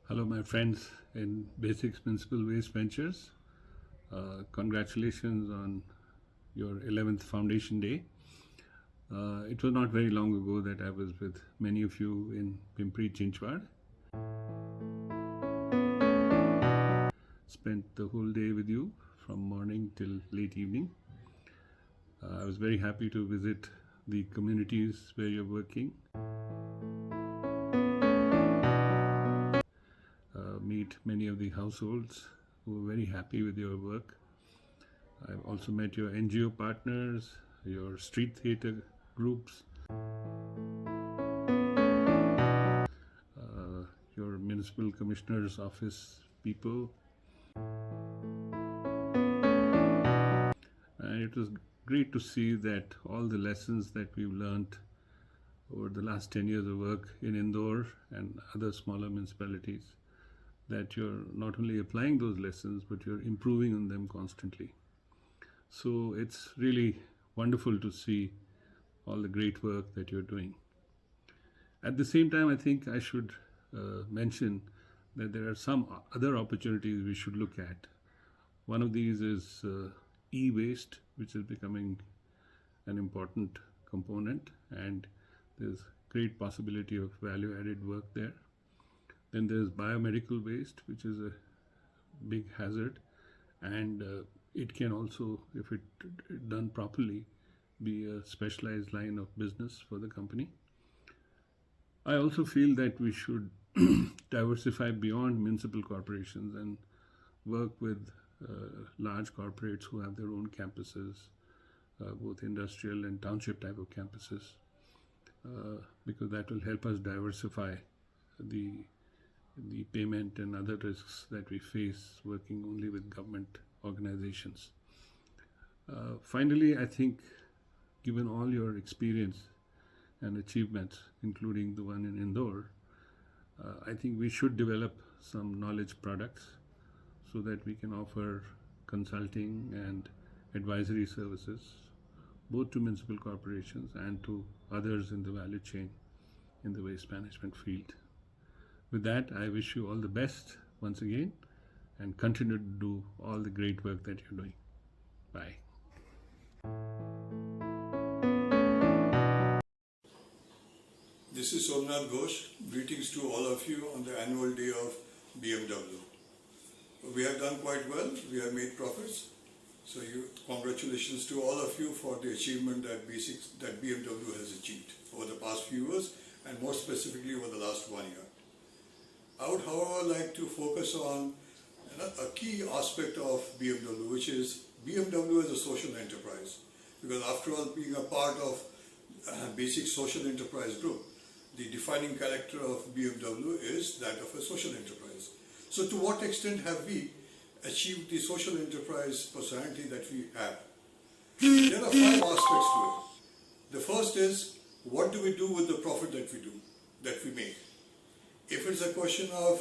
Hello, my friends in Basix Municipal Waste Ventures. Congratulations on your 11th Foundation Day. It was not very long ago that I was with many of you in Pimpri Chinchwad. Spent the whole day with you from morning till late evening. I was very happy to visit the communities where you're working. Meet many of the households who are very happy with your work. I've also met your NGO partners, your street theatre groups, your municipal commissioner's office people. And it was great to see that all the lessons that we've learned over the last 10 years of work in Indore and other smaller municipalities, that you're not only applying those lessons, but you're improving on them constantly. So it's really wonderful to see all the great work that you're doing. At the same time, I think I should mention that there are some other opportunities we should look at. One of these is e-waste, which is becoming an important component, and there's great possibility of value-added work there. Then there's biomedical waste, which is a big hazard, and it can also, if it done properly, be a specialized line of business for the company. I also feel that we should diversify beyond municipal corporations and work with large corporates who have their own campuses, both industrial and township type of campuses, because that will help us diversify the payment and other risks that we face working only with government organizations. Finally, I think given all your experience and achievements, including the one in Indore, I think we should develop some knowledge products so that we can offer consulting and advisory services both to municipal corporations and to others in the value chain in the waste management field. With that, I wish you all the best once again and continue to do all the great work that you're doing. Bye. This is Somnath Ghosh. Greetings to all of you on the annual day of BMW. We have done quite well. We have made profits. So congratulations to all of you for the achievement that BMW has achieved over the past few years and more specifically over the last 1 year. I would, however, like to focus on a key aspect of BMW, which is BMW as a social enterprise. Because after all, being a part of Basix social enterprise group, the defining character of BMW is that of a social enterprise. So to what extent have we achieved the social enterprise personality that we have? There are 5 aspects to it. The first is, what do we do with the profit that we make? If it's a question of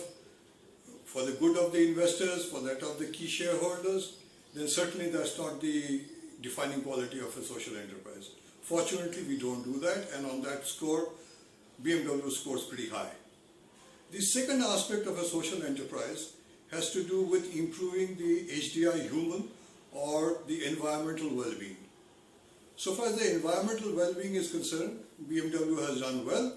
for the good of the investors, for that of the key shareholders, then certainly that's not the defining quality of a social enterprise. Fortunately, we don't do that, and on that score, BMW scores pretty high. The second aspect of a social enterprise has to do with improving the HDI human or the environmental well-being. So far as the environmental well-being is concerned, BMW has done well.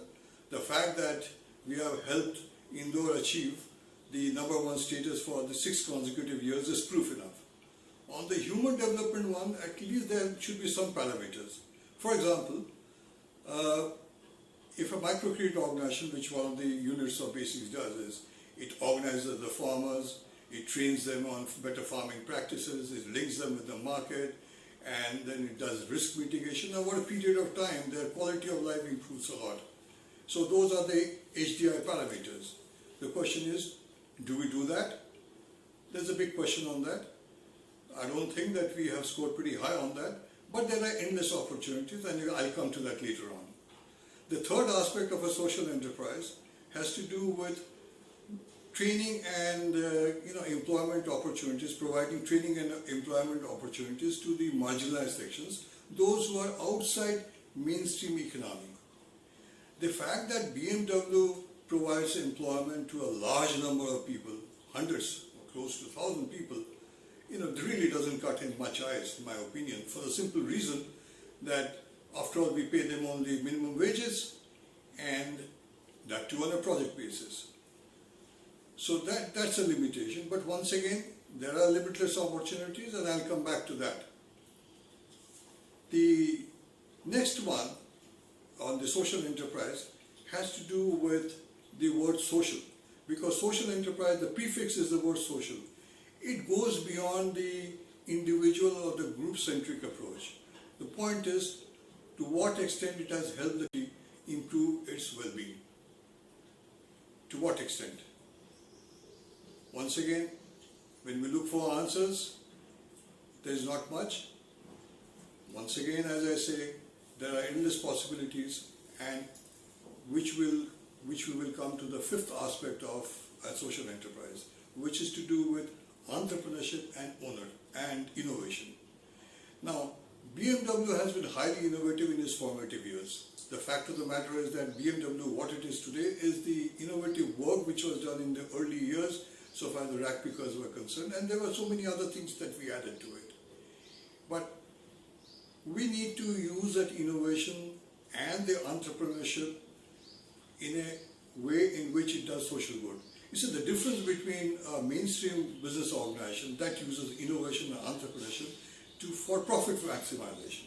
The fact that we have helped Indore achieve the #1 status for the 6 consecutive years is proof enough. On the human development one, at least there should be some parameters. For example, if a microcredit organization, which one of the units of Basix does, is it organizes the farmers, it trains them on better farming practices, it links them with the market, and then it does risk mitigation. Over a period of time, their quality of life improves a lot. So those are the HDI parameters. The question is, do we do that? There's a big question on that. I don't think that we have scored pretty high on that, but there are endless opportunities, and I'll come to that later on. The third aspect of a social enterprise has to do with training and employment opportunities, providing training and employment opportunities to the marginalized sections, those who are outside mainstream economy. The fact that BMW provides employment to a large number of people, hundreds, close to 1,000 people, it really doesn't cut in much eyes, in my opinion, for the simple reason that after all we pay them only minimum wages, and that too on a project basis. So that's a limitation, but once again, there are limitless opportunities, and I'll come back to that. The next one on the social enterprise has to do with the word social, because social enterprise, the prefix is the word social. It goes beyond the individual or the group-centric approach. The point is, to what extent it has helped the city improve its well-being. To what extent? Once again, when we look for answers, there is not much. Once again, as I say, there are endless possibilities, and which we will come to the fifth aspect of a social enterprise, which is to do with entrepreneurship and innovation. Now, BMW has been highly innovative in its formative years. The fact of the matter is that BMW, what it is today, is the innovative work which was done in the early years, so far as the rack pickers were concerned, and there were so many other things that we added to it. But we need to use that innovation and the entrepreneurship in a way in which it does social good. You see, the difference between a mainstream business organization that uses innovation and entrepreneurship for profit maximization.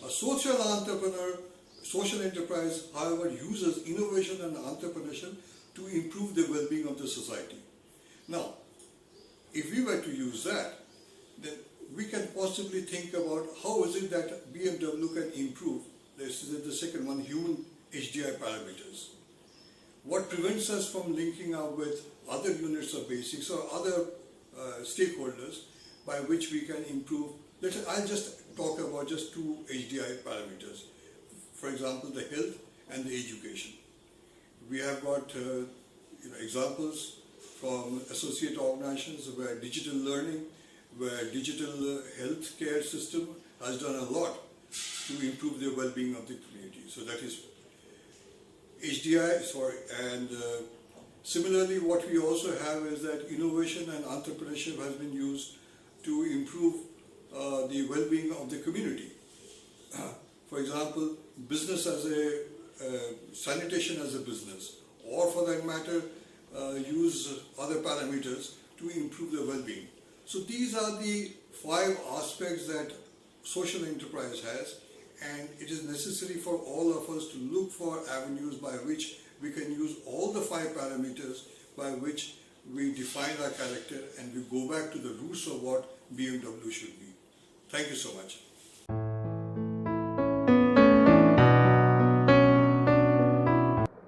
A social entrepreneur, social enterprise, however, uses innovation and entrepreneurship to improve the well-being of the society. Now, if we were to use that, then we can possibly think about how is it that BMW can improve, this is the second one, human HDI parameters. What prevents us from linking up with other units of Basix or other stakeholders by which we can improve? I'll just talk about just two HDI parameters. For example, the health and the education. We have got examples from associate organizations where digital learning, where digital health care system has done a lot to improve the well-being of the community. So that is HDI, and similarly what we also have is that innovation and entrepreneurship has been used to improve the well-being of the community. For example, business as a sanitation as a business, or for that matter, use other parameters to improve the well-being. So these are the 5 aspects that social enterprise has, and it is necessary for all of us to look for avenues by which we can use all the 5 parameters by which we define our character and we go back to the roots of what BMW should be. Thank you so much.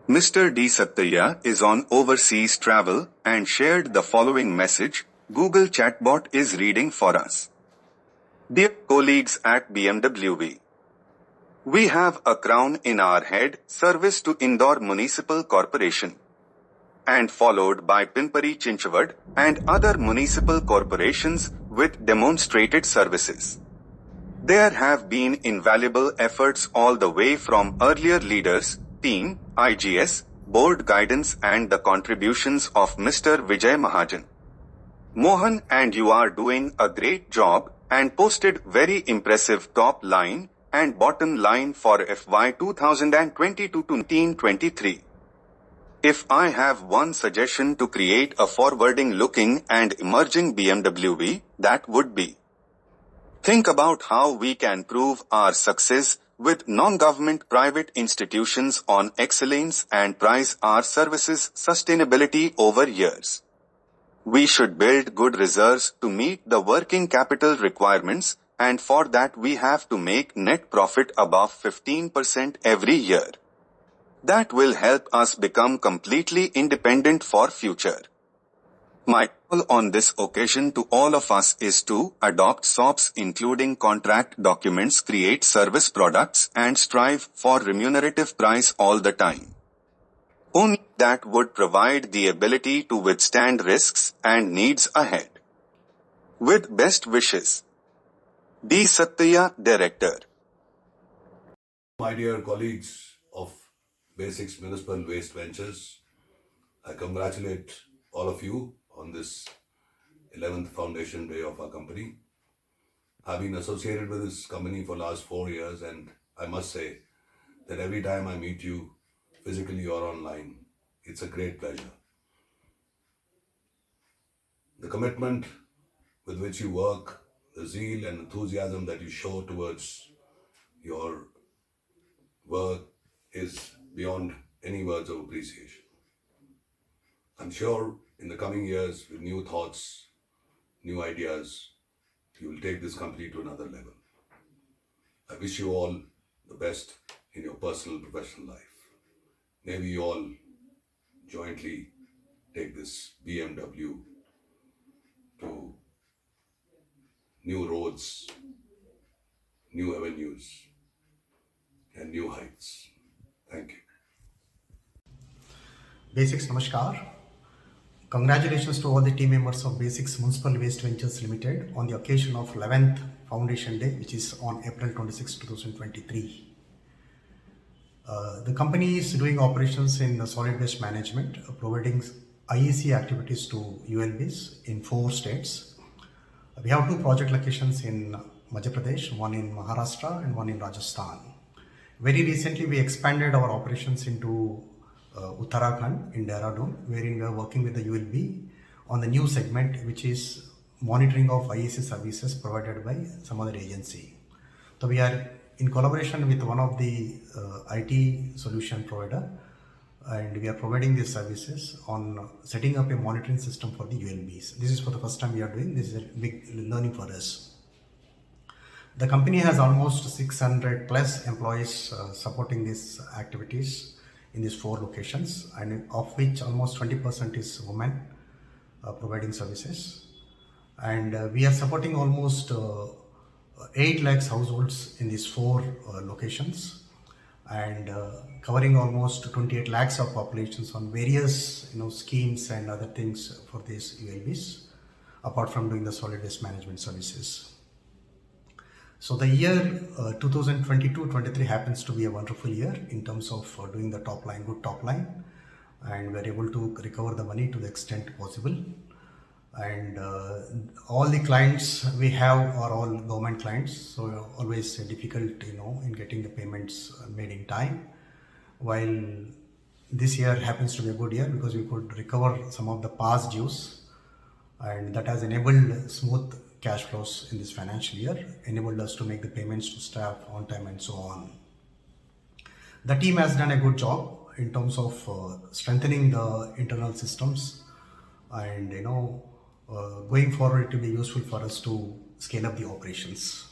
Mr. D. Sattaya is on overseas travel and shared the following message. Google chatbot is reading for us. Dear colleagues at BMWV, we have a crown in our head, service to Indore Municipal Corporation, and followed by Pinpari Chinchwad and other municipal corporations with demonstrated services. There have been invaluable efforts all the way from earlier leaders, team, IGS, board guidance and the contributions of Mr. Vijay Mahajan. Mohan and you are doing a great job and posted very impressive top line and bottom line for FY 2022-2023. If I have one suggestion to create a forwarding-looking and emerging BMWV, that would be: think about how we can prove our success with non-government private institutions on excellence and price our services sustainability over years. We should build good reserves to meet the working capital requirements, and for that we have to make net profit above 15% every year. That will help us become completely independent for future. My call on this occasion to all of us is to adopt SOPs including contract documents, create service products and strive for remunerative price all the time. Only that would provide the ability to withstand risks and needs ahead. With best wishes. D. Sattaya, Director. My dear colleagues of Basix Municipal Waste Ventures, I congratulate all of you on this 11th foundation day of our company. I've been associated with this company for last 4 years, and I must say that every time I meet you physically or online, it's a great pleasure. The commitment with which you work, the zeal and enthusiasm that you show towards your work is beyond any words of appreciation. I'm sure in the coming years, with new thoughts, new ideas, you will take this company to another level. I wish you all the best in your personal and professional life. May we all jointly take this BMW to new roads, new avenues, and new heights. Thank you. Basix Namaskar. Congratulations to all the team members of Basix Municipal Waste Ventures Limited on the occasion of 11th Foundation Day, which is on April 26, 2023. The company is doing operations in the solid waste management, providing IEC activities to ULBs in 4 states. We have 2 project locations in Madhya Pradesh, one in Maharashtra and one in Rajasthan. Very recently, we expanded our operations into Uttarakhand in Dehradun, wherein we are working with the ULB on the new segment, which is monitoring of IEC services provided by some other agency. So we are in collaboration with one of the IT solution provider, and we are providing these services on setting up a monitoring system for the ULBs. This is for the first time we are doing. This is a big learning for us. The company has almost 600 plus employees supporting these activities in these 4 locations, and of which almost 20% is women providing services. And we are supporting almost 8 lakhs households in these 4 locations, and covering almost 28 lakhs of populations on various schemes and other things for these ULBs, apart from doing the solid waste management services. So the year 2022-23 happens to be a wonderful year in terms of doing the top line, good top line, and we're able to recover the money to the extent possible. And all the clients we have are all government clients, so always difficult in getting the payments made in time. While this year happens to be a good year because we could recover some of the past dues, and that has enabled smooth cash flows in this financial year, enabled us to make the payments to staff on time and so on. The team has done a good job in terms of strengthening the internal systems, and going forward it will be useful for us to scale up the operations.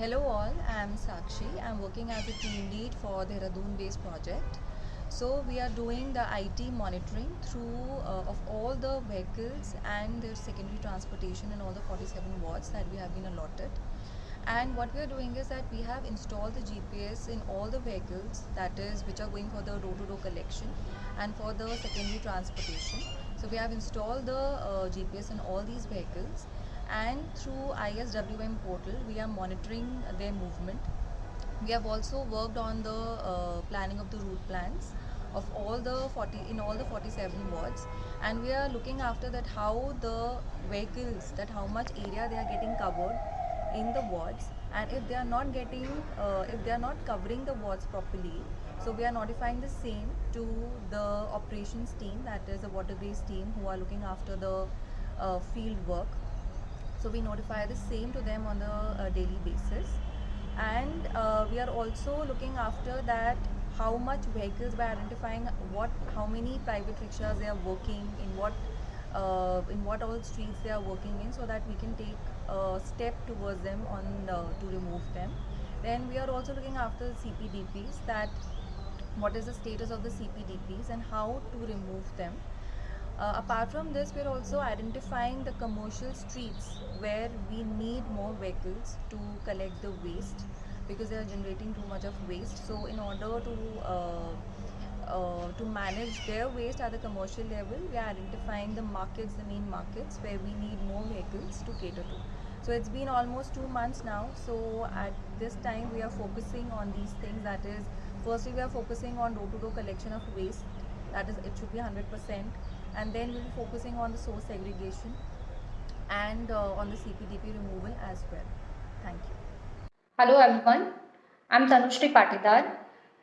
Hello all, I am Sakshi. I am working as a team lead for the Dehradun based project. So we are doing the IT monitoring through of all the vehicles and their secondary transportation in all the 47 wards that we have been allotted. And what we are doing is that we have installed the GPS in all the vehicles, that is which are going for the door-to-door collection and for the secondary transportation. So we have installed the GPS in all these vehicles, and through ISWM portal we are monitoring their movement. We have also worked on the planning of the route plans of all the 40 in all the 47 wards, and we are looking after that how the vehicles, that how much area they are getting covered in the wards, and if they are not getting if they are not covering the wards properly, so we are notifying the same to the operations team, that is the water grace team who are looking after the field work. So we notify the same to them on the daily basis, and we are also looking after that how much vehicles, by identifying how many private rickshaws they are working in what all streets they are working in, so that we can take a step towards them on to remove them. Then we are also looking after the CPDPs, that what is the status of the CPDPs and how to remove them. Apart from this, we're also identifying the commercial streets where we need more vehicles to collect the waste, because they are generating too much of waste. So in order to manage their waste at the commercial level, we are identifying the markets, the main markets where we need more vehicles to cater to. So it's been almost 2 months now. So at this time we are focusing on these things, that is, firstly we are focusing on door-to-door collection of waste, that is it should be 100%, and then we'll be focusing on the source segregation and on the CPDP removal as well. Thank you. Hello everyone, I'm Tanushri Patidar.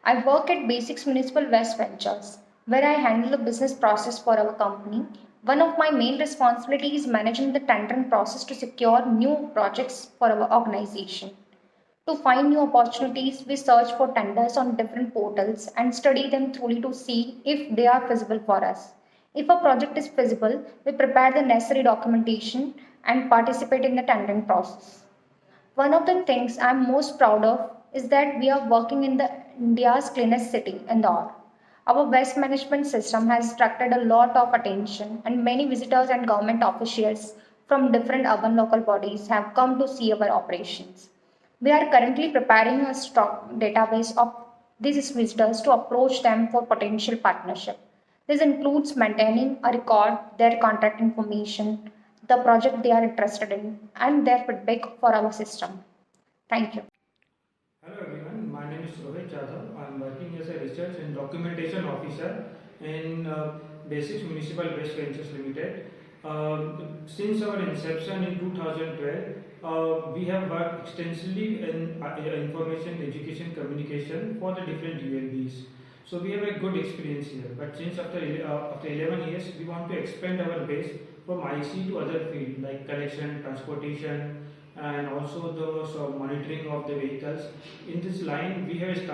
I work at Basix Municipal West Ventures, where I handle the business process for our company. One of my main responsibilities is managing the tendering process to secure new projects for our organization. To find new opportunities, we search for tenders on different portals and study them thoroughly to see if they are feasible for us. If a project is feasible, we prepare the necessary documentation and participate in the tendering process. One of the things I'm most proud of is that we are working in the India's cleanest city, Indore. Our waste management system has attracted a lot of attention, and many visitors and government officials from different urban local bodies have come to see our operations. We are currently preparing a stock database of these visitors to approach them for potential partnership. This includes maintaining a record, their contact information, the project they are interested in, and their feedback for our system. Thank you. Hello everyone, my name is Rohit Jadhav. I am working as a research and documentation officer in Basix Municipal Waste Ventures Limited. Since our inception in 2012, we have worked extensively in information, education, communication for the different ULBs. So we have a good experience here. But since after 11 years, we want to expand our base from IC to other fields like collection, transportation, and also the monitoring of the vehicles. In this line, we entered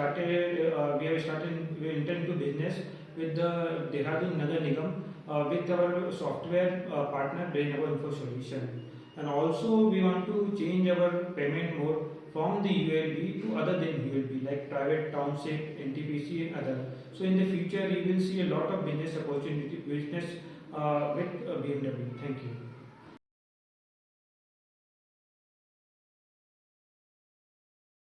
into business with the Dehradun Nagar Nigam with our software partner Brainabo Info Solution. And also we want to change our payment mode from the ULB to other than ULB like private township, NTPC and other. So in the future you will see a lot of business opportunity with BMW. Thank you.